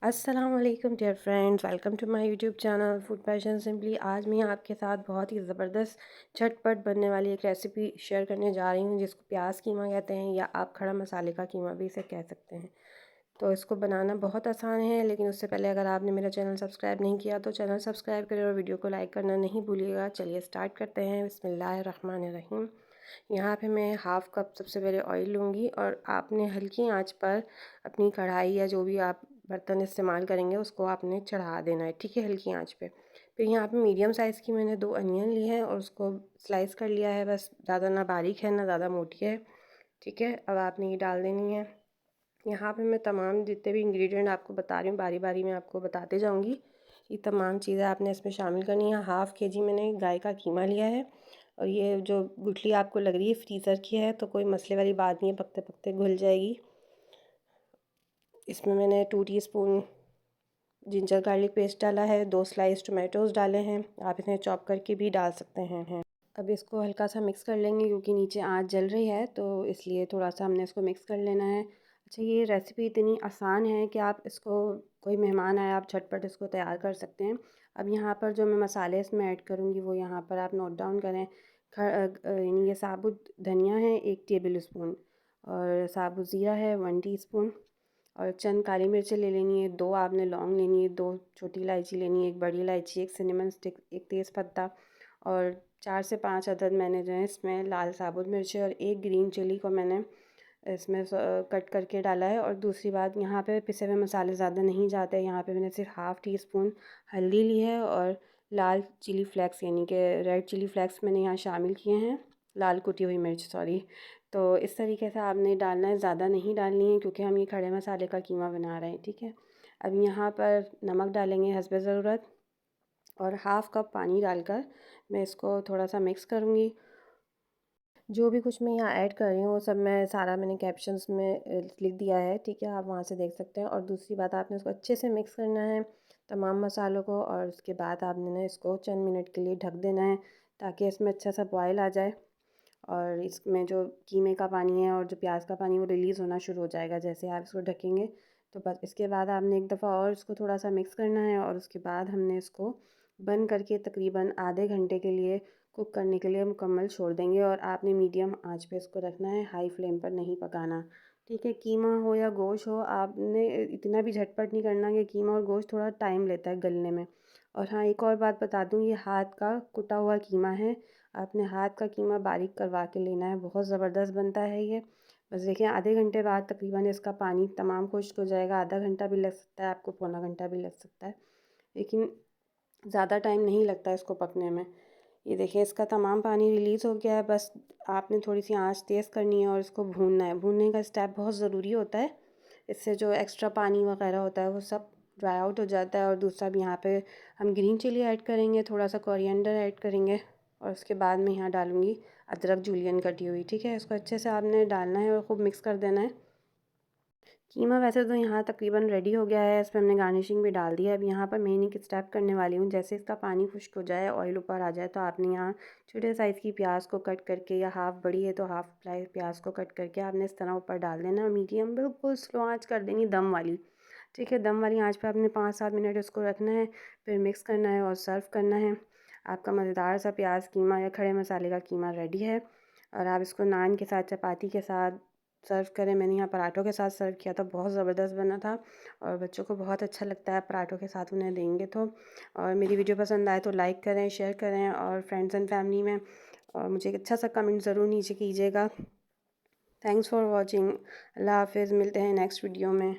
अस्सलाम वालेकुम dear friends, welcome to my YouTube channel food passion simply. आज मैं आपके साथ बहुत ही ज़बरदस्त झटपट बनने वाली एक रेसिपी शेयर करने जा रही हूँ, जिसको प्याज कीमा कहते हैं या आप खड़ा मसाले का कीमा भी इसे कह सकते हैं। तो इसको बनाना बहुत आसान है, लेकिन उससे पहले अगर आपने मेरा चैनल सब्सक्राइब नहीं किया तो चैनल सब्सक्राइब करें और वीडियो को लाइक करना नहीं भूलिएगा। चलिए स्टार्ट करते हैं। बिस्मिल्लाहिर्रहमानिर्रहीम। यहाँ पे मैं हाफ़ कप सबसे पहले ऑयल लूँगी और आपने हल्की आंच पर अपनी कढ़ाई या जो भी आप बर्तन इस्तेमाल करेंगे उसको आपने चढ़ा देना है, ठीक है, हल्की आंच पे। फिर यहाँ पे मीडियम साइज़ की मैंने 2 अनियन ली है और उसको स्लाइस कर लिया है, बस ज़्यादा ना बारीक है ना ज़्यादा मोटी है, ठीक है। अब आपने ये डाल देनी है। यहाँ पे मैं तमाम जितने भी इंग्रेडिएंट आपको बता रही हूँ बारी बारी में आपको बताते जाऊँगी। ये तमाम चीज़ें आपने इसमें शामिल करनी है। हाफ़ केजी मैंने गाय का कीमा लिया है और ये जो गुठली आपको लग रही है फ्रीज़र की है, तो कोई मसले वाली बात नहीं है, पकते पकते घुल जाएगी। इसमें मैंने 2 टीस्पून जिंजर गार्लिक पेस्ट डाला है, 2 स्लाइस टोमेटोज़ डाले हैं, आप इन्हें चॉप करके भी डाल सकते हैं। अब इसको हल्का सा मिक्स कर लेंगे क्योंकि नीचे आँच जल रही है, तो इसलिए थोड़ा सा हमने इसको मिक्स कर लेना है। अच्छा, ये रेसिपी इतनी आसान है कि आप इसको, कोई मेहमान आए आप झटपट इसको तैयार कर सकते हैं। अब यहाँ पर जो मैं मसाले इसमें ऐड करूँगी वो यहाँ पर आप नोट डाउन करें। यानी ये साबुत धनिया है 1 टेबल स्पून, और साबुत ज़ीरा है 1 टीस्पून, और चंद काली मिर्चें ले लेनी है, 2 आपने लौंग लेनी है, 2 छोटी इलायची लेनी है, 1 बड़ी इलायची, 1 सिनेमन स्टिक, 1 तेज़पत्ता, और 4 से 5 अदद मैंने जो है इसमें लाल साबुत मिर्चें और 1 ग्रीन चिली को मैंने इसमें कट करके डाला है। और दूसरी बात, यहाँ पे पिसे हुए मसाले ज़्यादा नहीं जाते, यहाँ पे मैंने सिर्फ हाफ़ टी स्पून हल्दी ली है और लाल चिली फ्लेक्स यानी कि रेड चिली फ्लेक्स मैंने यहाँ शामिल किए हैं, लाल कुटी हुई मिर्च, सॉरी। तो इस तरीके से आपने डालना है, ज़्यादा नहीं डालनी है क्योंकि हम ये खड़े मसाले का कीमा बना रहे हैं, ठीक है। अब यहाँ पर नमक डालेंगे हस्बे ज़रूरत, और हाफ़ कप पानी डालकर मैं इसको थोड़ा सा मिक्स करूँगी। जो भी कुछ मैं यहाँ ऐड कर रही हूँ वो सब मैं सारा मैंने कैप्शंस में लिख दिया है, ठीक है, आप वहाँ से देख सकते हैं। और दूसरी बात, आपने इसको अच्छे से मिक्स करना है तमाम मसालों को, और उसके बाद आपने ना इसको चंद मिनट के लिए ढक देना है ताकि इसमें अच्छा सा बॉयल आ जाए और इसमें जो कीमे का पानी है और जो प्याज का पानी है वो रिलीज़ होना शुरू हो जाएगा जैसे आप इसको ढकेंगे। तो बस इसके बाद आपने एक दफ़ा और इसको थोड़ा सा मिक्स करना है और उसके बाद हमने इसको बंद करके तकरीबन आधे घंटे के लिए कुक करने के लिए मुकम्मल छोड़ देंगे। और आपने मीडियम आंच पे इसको रखना है, हाई फ्लेम पर नहीं पकाना, ठीक है। कीमा हो या गोश्त हो, आपने इतना भी झटपट नहीं करना कि कीमा और गोश्त थोड़ा टाइम लेता है गलने में। और हाँ, एक और बात बता दूँ, ये हाथ का कुटा हुआ कीमा है, आपने हाथ का कीमा बारीक करवा के लेना है, बहुत ज़बरदस्त बनता है ये। बस देखिए, आधे घंटे बाद तकरीबन इसका पानी तमाम खुश्क हो जाएगा, आधा घंटा भी लग सकता है आपको, पौना घंटा भी लग सकता है, लेकिन ज़्यादा टाइम नहीं लगता इसको पकने में। ये देखिए, इसका तमाम पानी रिलीज़ हो गया है, बस आपने थोड़ी सी आंच तेज़ करनी है और इसको भूनना है। भूनने का स्टेप बहुत ज़रूरी होता है, इससे जो एक्स्ट्रा पानी वगैरह होता है वो सब ड्राई आउट हो जाता है। और दूसरा भी, यहाँ पे हम ग्रीन चिली ऐड करेंगे, थोड़ा सा कोरिएंडर ऐड करेंगे, और उसके बाद मैं यहाँ डालूँगी अदरक जूलियन कटी हुई, ठीक है। इसको अच्छे से आपने डालना है और ख़ूब मिक्स कर देना है। कीमा वैसे तो यहाँ तकरीबन रेडी हो गया है, इस पर हमने गार्निशिंग भी डाल दी है। अब यहाँ पर मैं एक स्टेप करने वाली हूँ, जैसे इसका पानी खुश्क हो जाए, ऑयल ऊपर आ जाए, तो आपने यहाँ छोटे साइज़ की प्याज को कट करके, या हाफ़ बड़ी है तो हाफ़ प्याज को कट करके आपने इस तरह ऊपर डाल देना है। मीडियम बिल्कुल स्लो आंच कर देनी, दम वाली, ठीक है। दम वाली आंच पर आपने 5-7 मिनट इसको रखना है, फिर मिक्स करना है और सर्व करना है। आपका मज़ेदार सा प्याज कीमा या खड़े मसाले का कीमा रेडी है। और आप इसको नान के साथ, चपाती के साथ सर्व करें। मैंने यहाँ पराठों के साथ सर्व किया था, बहुत ज़बरदस्त बना था और बच्चों को बहुत अच्छा लगता है पराठों के साथ उन्हें देंगे तो। और मेरी वीडियो पसंद आए तो लाइक करें, शेयर करें, और फ्रेंड्स एंड फैमिली में, और मुझे एक अच्छा सा कमेंट ज़रूर नीचे कीजिएगा। Thanks for watching. अल्लाह हाफ़िज़, मिलते हैं नेक्स्ट वीडियो में।